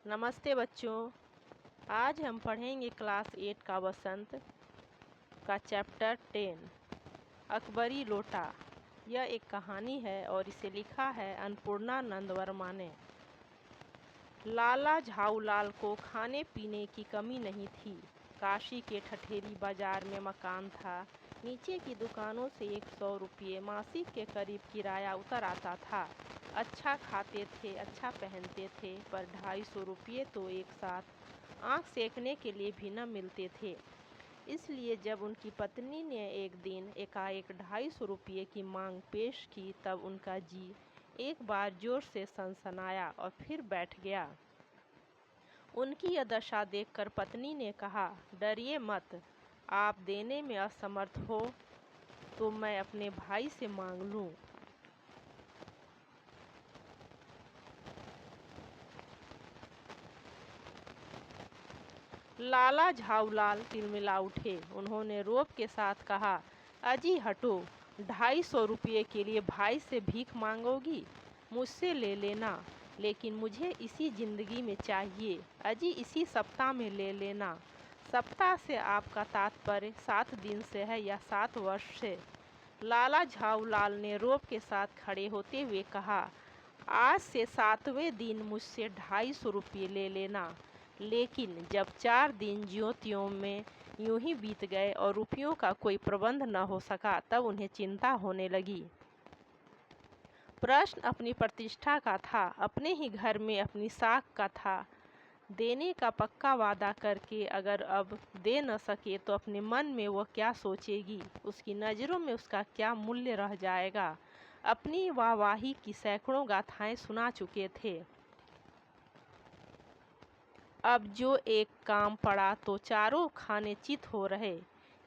नमस्ते बच्चों। आज हम पढ़ेंगे क्लास 8 का वसंत का चैप्टर 10 अकबरी लोटा। यह एक कहानी है और इसे लिखा है अन्नपूर्णा नंद वर्मा ने। लाला झाऊलाल को खाने पीने की कमी नहीं थी। काशी के ठठेरी बाजार में मकान था। नीचे की दुकानों से 100 रुपये मासिक के करीब किराया उतर आता था। अच्छा खाते थे, अच्छा पहनते थे, पर 250 रुपये तो एक साथ आँख सेकने के लिए भी न मिलते थे। इसलिए जब उनकी पत्नी ने एक दिन एकाएक 250 रुपये की मांग पेश की, तब उनका जी एक बार जोर से सनसनाया और फिर बैठ गया। उनकी यह दशा देखकर पत्नी ने कहा, डरिए मत, आप देने में असमर्थ हो तो मैं अपने भाई से मांग लूं। लाला झाऊलाल तिलमिला उठे। उन्होंने रोब के साथ कहा, अजी हटो, 250 रुपये के लिए भाई से भीख मांगोगी? मुझसे ले लेना, लेकिन मुझे इसी जिंदगी में चाहिए। अजी इसी सप्ताह में ले लेना। सप्ताह से आपका तात्पर्य 7 दिन से है या 7 वर्ष से? लाला झाऊलाल ने रोब के साथ खड़े होते हुए कहा, आज से 7वें दिन मुझसे 250 रुपये ले लेना। लेकिन जब 4 दिन ज्यों-त्यों में यूं ही बीत गए और रुपयों का कोई प्रबंध न हो सका, तब उन्हें चिंता होने लगी। प्रश्न अपनी प्रतिष्ठा का था, अपने ही घर में अपनी साख का था। देने का पक्का वादा करके अगर अब दे न सके तो अपने मन में वह क्या सोचेगी? उसकी नज़रों में उसका क्या मूल्य रह जाएगा? अपनी वाहवाही की सैकड़ों गाथाएं सुना चुके थे। अब जो एक काम पड़ा तो चारों खाने चित हो रहे।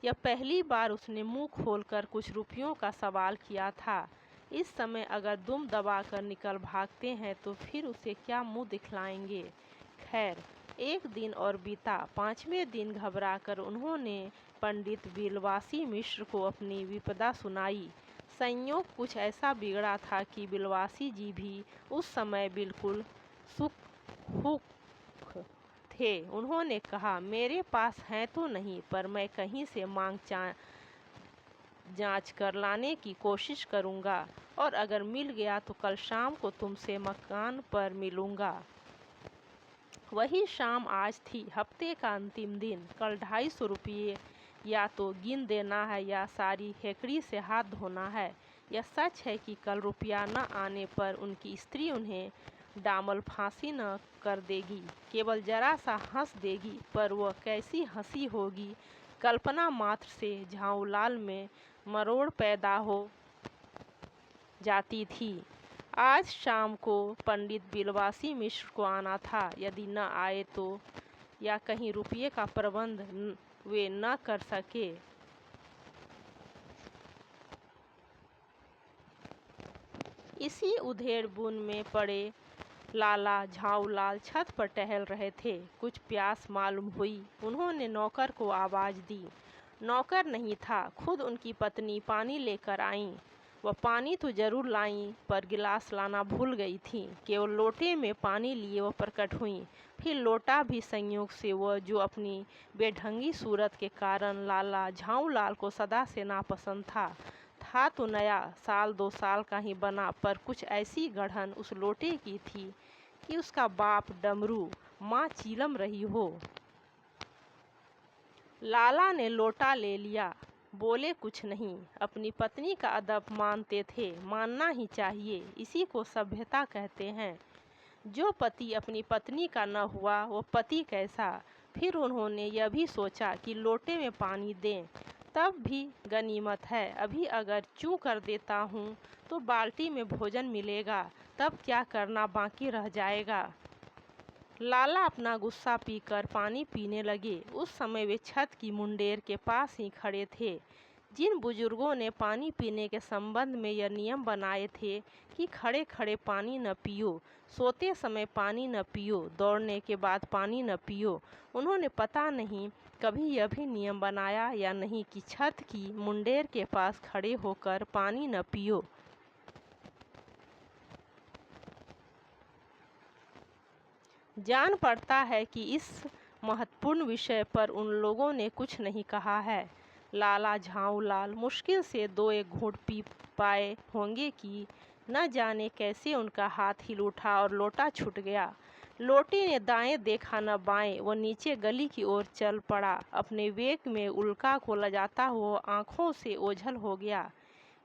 यह पहली बार उसने मुंह खोलकर कुछ रुपयों का सवाल किया था। इस समय अगर दुम दबाकर निकल भागते हैं तो फिर उसे क्या मुंह दिखलाएंगे? खैर, एक दिन और बीता। 5वें दिन घबराकर उन्होंने पंडित बिलवासी मिश्र को अपनी विपदा सुनाई। संयोग कुछ ऐसा बिगड़ा था कि बिलवासी जी भी उस समय बिल्कुल सुख थे। उन्होंने कहा, मेरे पास हैं तो नहीं, पर मैं कहीं से मांग जांच कर लाने की कोशिश करूंगा, और अगर मिल गया तो कल शाम को तुमसे मकान पर मिलूंगा। वही शाम आज थी, हफ्ते का अंतिम दिन। कल 250 रुपये या तो गिन देना है या सारी हेकड़ी से हाथ धोना है। यह सच है कि कल रुपया न आने पर उनकी स्त्री उन्हें डामल फांसी न कर देगी, केवल जरा सा हंस देगी, पर वह कैसी हंसी होगी, कल्पना मात्र से झाऊलाल में मरोड़ पैदा हो जाती थी। आज शाम को पंडित बिलवासी मिश्र को आना था। यदि न आए तो, या कहीं रुपये का प्रबंध वे न कर सके, इसी उधेड़ बुन में पड़े लाला झाऊलाल छत पर टहल रहे थे। कुछ प्यास मालूम हुई। उन्होंने नौकर को आवाज़ दी। नौकर नहीं था, खुद उनकी पत्नी पानी लेकर आईं। वह पानी तो जरूर लाईं, पर गिलास लाना भूल गई थीं। केवल लोटे में पानी लिए वह प्रकट हुईं। फिर लोटा भी संयोग से वह जो अपनी बेढंगी सूरत के कारण लाला झाऊलाल को सदा से नापसंद था तो नया, 1-2 साल का ही बना, पर कुछ ऐसी गढ़न उस लोटे की थी कि उसका बाप डमरू, माँ चीलम रही हो। लाला ने लोटा ले लिया, बोले कुछ नहीं। अपनी पत्नी का अदब मानते थे, मानना ही चाहिए, इसी को सभ्यता कहते हैं। जो पति अपनी पत्नी का न हुआ वो पति कैसा? फिर उन्होंने यह भी सोचा कि लोटे में पानी दें, तब भी गनीमत है। अभी अगर चूँ कर देता हूँ तो बाल्टी में भोजन मिलेगा, तब क्या करना बाकी रह जाएगा। लाला अपना गुस्सा पीकर पानी पीने लगे। उस समय वे छत की मुंडेर के पास ही खड़े थे। जिन बुजुर्गों ने पानी पीने के संबंध में यह नियम बनाए थे कि खड़े खड़े पानी न पियो, सोते समय पानी न पियो, दौड़ने के बाद पानी न पियो, उन्होंने पता नहीं कभी यह भी नियम बनाया या नहीं कि छत की मुंडेर के पास खड़े होकर पानी न पियो। जान पड़ता है कि इस महत्वपूर्ण विषय पर उन लोगों ने कुछ नहीं कहा है। लाला झाऊलाल मुश्किल से 2-1 घूंट पी पाए होंगे कि न जाने कैसे उनका हाथ हिल उठा और लोटा छूट गया। लोटे ने दाएं देखा न बाएं, वो नीचे गली की ओर चल पड़ा। अपने वेग में उल्का को लजाता हुआ आंखों से ओझल हो गया।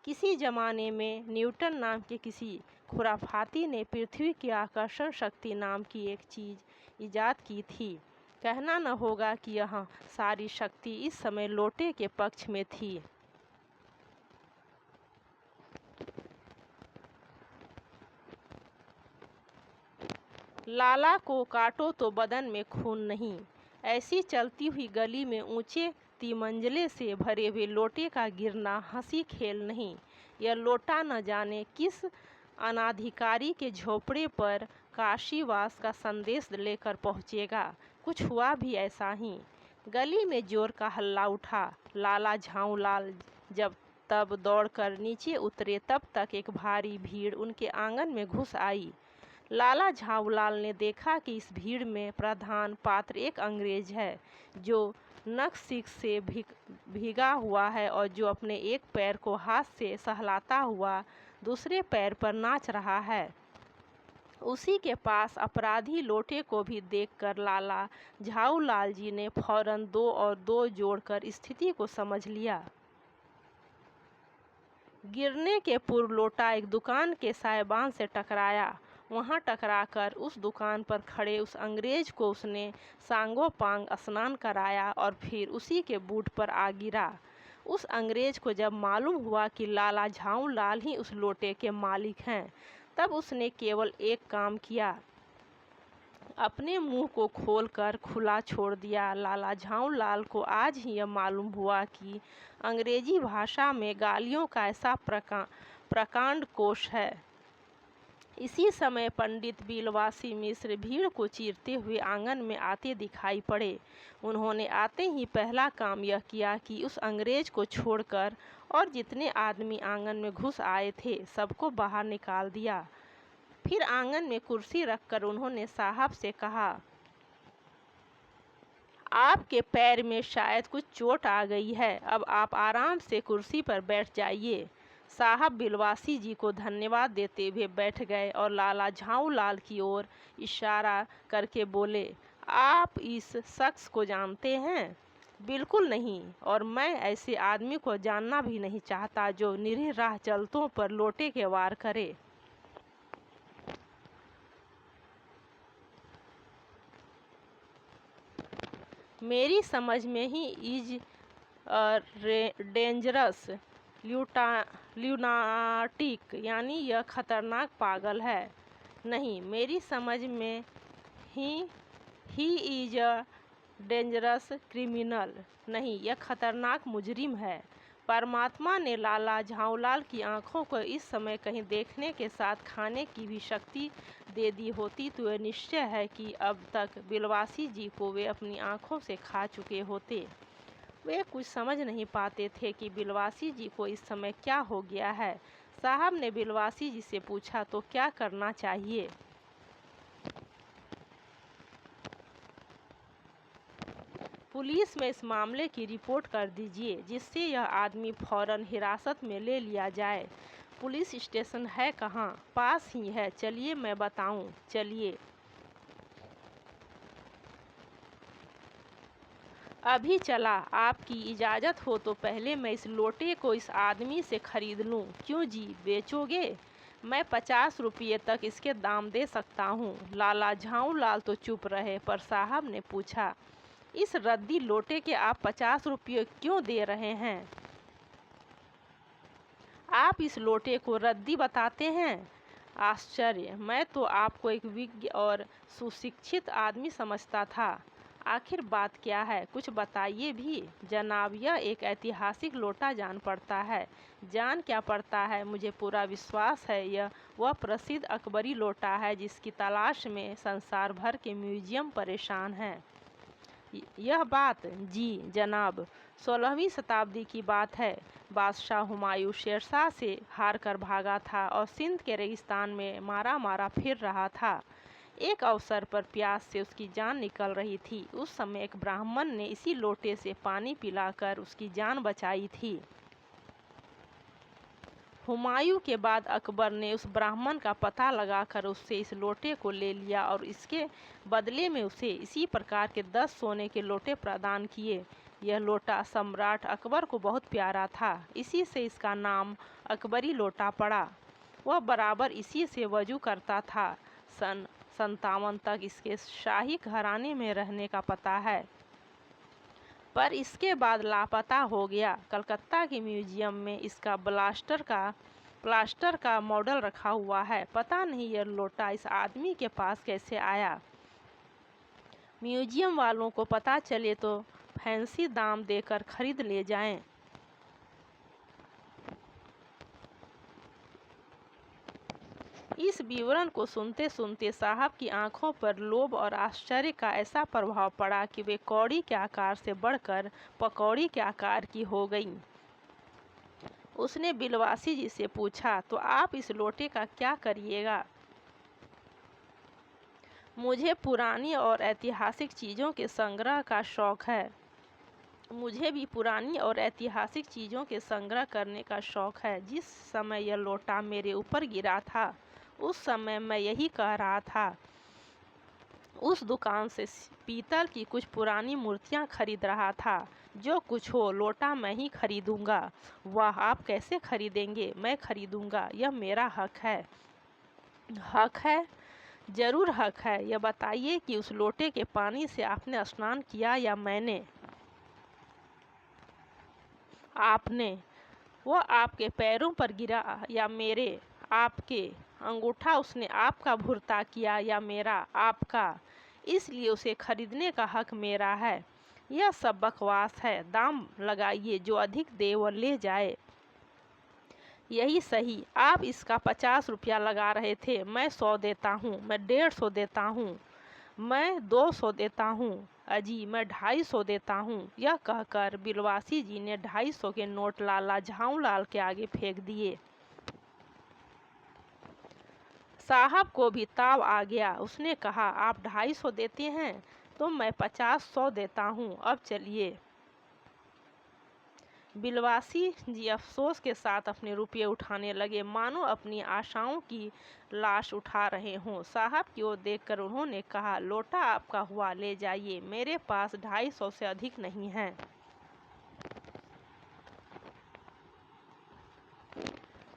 किसी जमाने में न्यूटन नाम के किसी खुराफाती ने पृथ्वी की आकर्षण शक्ति नाम की एक चीज़ इजाद की थी। कहना न होगा कि यह सारी शक्ति इस समय लोटे के पक्ष में थी। लाला को काटो तो बदन में खून नहीं। ऐसी चलती हुई गली में ऊंचे तिमंजले से भरे हुए लोटे का गिरना हंसी खेल नहीं। यह लोटा न जाने किस अनाधिकारी के झोपड़े पर काशीवास का संदेश लेकर पहुंचेगा। कुछ हुआ भी ऐसा ही। गली में जोर का हल्ला उठा। लाला झाऊलाल जब तब दौड़कर नीचे उतरे तब तक एक भारी भीड़ उनके आंगन में घुस आई। लाला झाऊलाल ने देखा कि इस भीड़ में प्रधान पात्र एक अंग्रेज है जो नख-सीख से भीगा हुआ है और जो अपने एक पैर को हाथ से सहलाता हुआ दूसरे पैर पर नाच रहा है। उसी के पास अपराधी लोटे को भी देखकर लाला झाऊलाल जी ने फौरन 2 और 2 जोड़कर स्थिति को समझ लिया। गिरने के पूर्व लोटा एक दुकान के साइबान से टकराया। वहां टकराकर उस दुकान पर खड़े उस अंग्रेज को उसने सांगोपांग स्नान कराया और फिर उसी के बूट पर आ गिरा। उस अंग्रेज को जब मालूम हुआ कि लाला झाऊलाल ही उस लोटे के मालिक हैं, तब उसने केवल एक काम किया, अपने मुंह को खोलकर खुला छोड़ दिया। लाला झाऊलाल को आज ही यह मालूम हुआ कि अंग्रेजी भाषा में गालियों का ऐसा प्रकांड कोश है। इसी समय पंडित बिलवासी मिश्र भीड़ को चीरते हुए आंगन में आते दिखाई पड़े। उन्होंने आते ही पहला काम यह किया कि उस अंग्रेज को छोड़कर और जितने आदमी आंगन में घुस आए थे सबको बाहर निकाल दिया। फिर आंगन में कुर्सी रखकर उन्होंने साहब से कहा, आपके पैर में शायद कुछ चोट आ गई है, अब आप आराम से कुर्सी पर बैठ जाइए। साहब बिलवासी जी को धन्यवाद देते हुए बैठ गए और लाला झाऊलाल की ओर इशारा करके बोले, आप इस शख्स को जानते हैं? बिल्कुल नहीं, और मैं ऐसे आदमी को जानना भी नहीं चाहता जो निरीह राह चलतों पर लोटे के वार करे। मेरी समझ में ही इज डेंजरस ल्यूनाटिक, यानी यह खतरनाक पागल है। नहीं, मेरी समझ में he is a dangerous criminal. नहीं, यह खतरनाक मुजरिम है। परमात्मा ने लाला झाऊलाल की आंखों को इस समय कहीं देखने के साथ खाने की भी शक्ति दे दी होती तो यह निश्चय है कि अब तक बिलवासी जी को वे अपनी आंखों से खा चुके होते। वे कुछ समझ नहीं पाते थे कि बिलवासी जी को इस समय क्या हो गया है। साहब ने बिलवासी जी से पूछा, तो क्या करना चाहिए? पुलिस में इस मामले की रिपोर्ट कर दीजिए, जिससे यह आदमी फौरन हिरासत में ले लिया जाए। पुलिस स्टेशन है कहाँ? पास ही है, चलिए मैं बताऊं। चलिए। अभी चला। आपकी इजाज़त हो तो पहले मैं इस लोटे को इस आदमी से खरीद लूं। क्यों जी, बेचोगे? मैं 50 रुपये तक इसके दाम दे सकता हूँ। लाला झाऊलाल तो चुप रहे, पर साहब ने पूछा, इस रद्दी लोटे के आप 50 रुपये क्यों दे रहे हैं? आप इस लोटे को रद्दी बताते हैं? आश्चर्य! मैं तो आपको एक विज्ञ और सुशिक्षित आदमी समझता था। आखिर बात क्या है, कुछ बताइए भी। जनाब, यह एक ऐतिहासिक लोटा जान पड़ता है। जान क्या पड़ता है, मुझे पूरा विश्वास है यह वह प्रसिद्ध अकबरी लोटा है जिसकी तलाश में संसार भर के म्यूजियम परेशान हैं। यह बात? जी जनाब, 16वीं शताब्दी की बात है। बादशाह हुमायूं शेरशाह से हार कर भागा था और सिंध के रेगिस्तान में मारा मारा फिर रहा था। एक अवसर पर प्यास से उसकी जान निकल रही थी। उस समय एक ब्राह्मण ने इसी लोटे से पानी पिलाकर उसकी जान बचाई थी। हुमायूं के बाद अकबर ने उस ब्राह्मण का पता लगाकर उससे इस लोटे को ले लिया और इसके बदले में उसे इसी प्रकार के 10 सोने के लोटे प्रदान किए। यह लोटा सम्राट अकबर को बहुत प्यारा था, इसी से इसका नाम अकबरी लोटा पड़ा। वह बराबर इसी से वजू करता था। सन 57 तक इसके शाही घराने में रहने का पता है, पर इसके बाद लापता हो गया। कलकत्ता के म्यूजियम में इसका प्लास्टर का मॉडल रखा हुआ है। पता नहीं यह लोटा इस आदमी के पास कैसे आया। म्यूजियम वालों को पता चले तो फैंसी दाम देकर खरीद ले जाएं। इस विवरण को सुनते सुनते साहब की आंखों पर लोभ और आश्चर्य का ऐसा प्रभाव पड़ा कि वे कौड़ी के आकार से बढ़कर पकौड़ी के आकार की हो गईं। उसने बिलवासी जी से पूछा, तो आप इस लोटे का क्या करिएगा? मुझे पुरानी और ऐतिहासिक चीज़ों के संग्रह का शौक है। मुझे भी पुरानी और ऐतिहासिक चीज़ों के संग्रह करने का शौक है। जिस समय यह लोटा मेरे ऊपर गिरा था, उस समय मैं यही कह रहा था। उस दुकान से पीतल की कुछ पुरानी मूर्तियां खरीद रहा था। जो कुछ हो, लोटा मैं ही खरीदूंगा। वाह, आप कैसे खरीदेंगे? मैं खरीदूंगा, यह मेरा हक है। हक है? जरूर हक है। यह बताइए कि उस लोटे के पानी से आपने स्नान किया या मैंने? आपने। वह आपके पैरों पर गिरा या मेरे? आपके। अंगूठा उसने आपका भुरता किया या मेरा? आपका। इसलिए उसे खरीदने का हक मेरा है। यह सब बकवास है। दाम लगाइए, जो अधिक दे वह ले जाए। यही सही। आप इसका 50 रुपया लगा रहे थे। मैं 100 देता हूँ, मैं 150 देता हूँ, मैं 200 देता हूँ। अजी, मैं 250 देता हूँ। यह कहकर बिलवासी जी ने 250 के नोट लाला झाऊलाल के आगे फेंक दिए। साहब को भी ताव आ गया। उसने कहा, आप 250 देते हैं तो मैं 50-100 देता हूँ। अब चलिए। बिलवासी जी अफसोस के साथ अपने रुपये उठाने लगे, मानो अपनी आशाओं की लाश उठा रहे हों। साहब की ओर देखकर उन्होंने कहा, लोटा आपका हुआ, ले जाइए। मेरे पास 250 से अधिक नहीं है।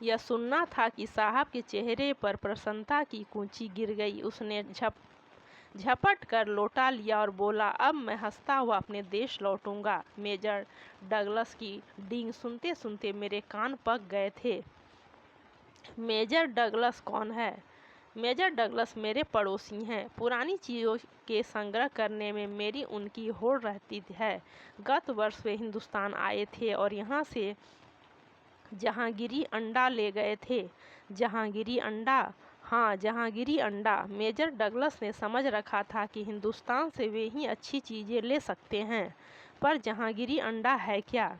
यह सुनना था कि साहब के चेहरे पर प्रसन्नता की कूंची गिर गई। उसने झपट कर लोटा लिया और बोला, अब मैं हंसता हुआ अपने देश लौटूंगा। मेजर डगलस की डींग सुनते सुनते मेरे कान पक गए थे। मेजर डगलस कौन है? मेजर डगलस मेरे पड़ोसी हैं। पुरानी चीज़ों के संग्रह करने में मेरी उनकी होड़ रहती है। गत वर्ष वे हिंदुस्तान आए थे और यहाँ से जहांगीरी अंडा ले गए थे। जहांगीरी अंडा? हाँ, जहांगीरी अंडा। मेजर डगलस ने समझ रखा था कि हिंदुस्तान से वे ही अच्छी चीज़ें ले सकते हैं, पर जहांगीरी अंडा है क्या?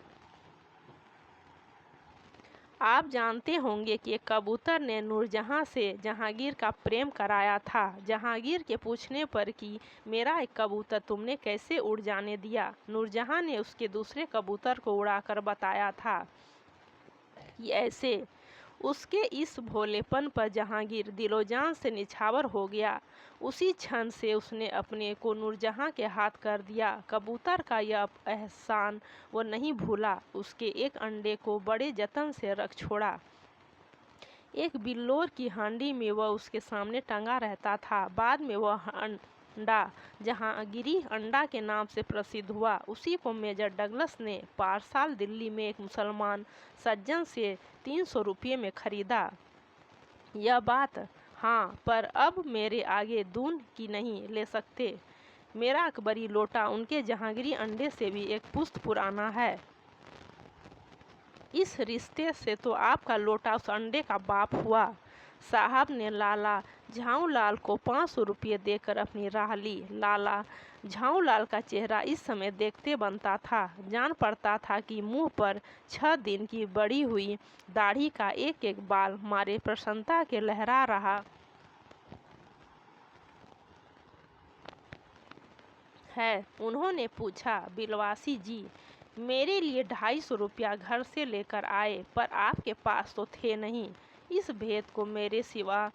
आप जानते होंगे कि एक कबूतर ने नूरजहां से जहांगीर का प्रेम कराया था। जहांगीर के पूछने पर कि मेरा एक कबूतर तुमने कैसे उड़ जाने दिया, नूरजहां ने उसके दूसरे कबूतर को उड़ाकर बताया था कि ऐसे। उसके इस भोलेपन पर जहांगीर दिलोजान से निछावर हो गया। उसी क्षण से उसने अपने को नूरजहां के हाथ कर दिया। कबूतर का यह एहसान वो नहीं भूला। उसके एक अंडे को बड़े जतन से रख छोड़ा। एक बिल्लोर की हांडी में वह उसके सामने टंगा रहता था। बाद में वह अंडा जहांगीरी अंडा के नाम से प्रसिद्ध हुआ। उसी को मेजर डगलस ने पारसाल दिल्ली में एक मुसलमान सज्जन से 300 रुपये में खरीदा। यह बात? हाँ, पर अब मेरे आगे दून की नहीं ले सकते। मेरा अकबरी लोटा उनके जहांगीरी अंडे से भी एक पुश्त पुराना है। इस रिश्ते से तो आपका लोटा उस अंडे का बाप हुआ। साहब ने लाला झाऊलाल को 500 रुपये देकर अपनी राह ली। लाला झाऊलाल का चेहरा इस समय देखते बनता था। जान पड़ता था कि मुंह पर 6 दिन की बड़ी हुई दाढ़ी का एक एक बाल मारे प्रसन्नता के लहरा रहा। है? उन्होंने पूछा। बिलवासी जी मेरे लिए 250 रुपया घर से लेकर आए, पर आपके पास तो थे नहीं। इस भेद को मेरे सिवा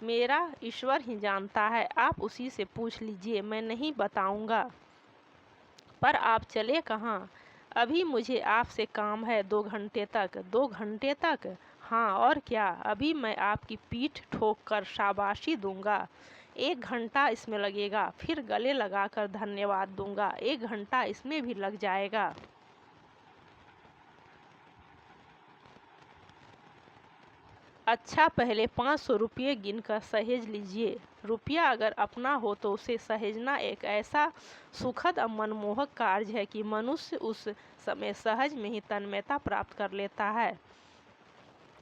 मेरा ईश्वर ही जानता है, आप उसी से पूछ लीजिए, मैं नहीं बताऊंगा। पर आप चले कहाँ? अभी मुझे आपसे काम है 2 घंटे तक। 2 घंटे तक? हाँ और क्या, अभी मैं आपकी पीठ ठोक कर शाबाशी दूंगा। 1 घंटा इसमें लगेगा, फिर गले लगाकर धन्यवाद दूंगा। 1 घंटा इसमें भी लग जाएगा। अच्छा पहले 500 रुपये गिनकर सहेज लीजिए। रुपया अगर अपना हो तो उसे सहेजना एक ऐसा सुखद और मनमोहक कार्य है कि मनुष्य उस समय सहज में ही तन्मयता प्राप्त कर लेता है।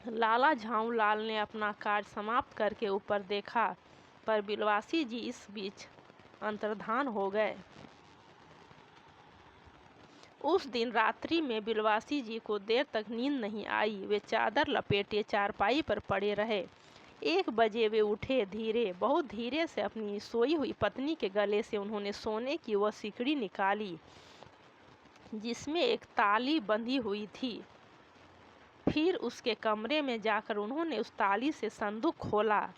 लाला झाऊ लाल ने अपना कार्य समाप्त करके ऊपर देखा, पर बिलवासी जी इस बीच अंतर्धान हो गए। उस दिन रात्रि में बिलवासी जी को देर तक नींद नहीं आई। वे चादर लपेटे चारपाई पर पड़े रहे। 1 बजे वे उठे। बहुत धीरे से अपनी सोई हुई पत्नी के गले से उन्होंने सोने की वह सिकड़ी निकाली जिसमें एक ताली बंधी हुई थी। फिर उसके कमरे में जाकर उन्होंने उस ताली से संदूक खोला।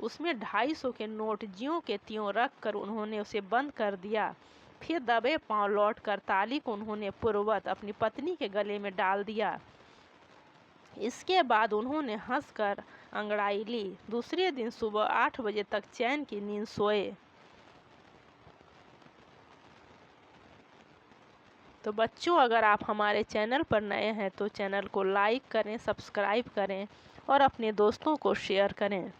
उसमें 250 के नोट ज्यों के त्यों रख कर उन्होंने उसे बंद कर दिया। फिर दबे पांव लौटकर ताली को उन्होंने पूर्ववत अपनी पत्नी के गले में डाल दिया। इसके बाद उन्होंने हंसकर अंगड़ाई ली। दूसरे दिन सुबह 8 बजे तक चैन की नींद सोए। तो बच्चों, अगर आप हमारे चैनल पर नए हैं तो चैनल को लाइक करें, सब्सक्राइब करें और अपने दोस्तों को शेयर करें।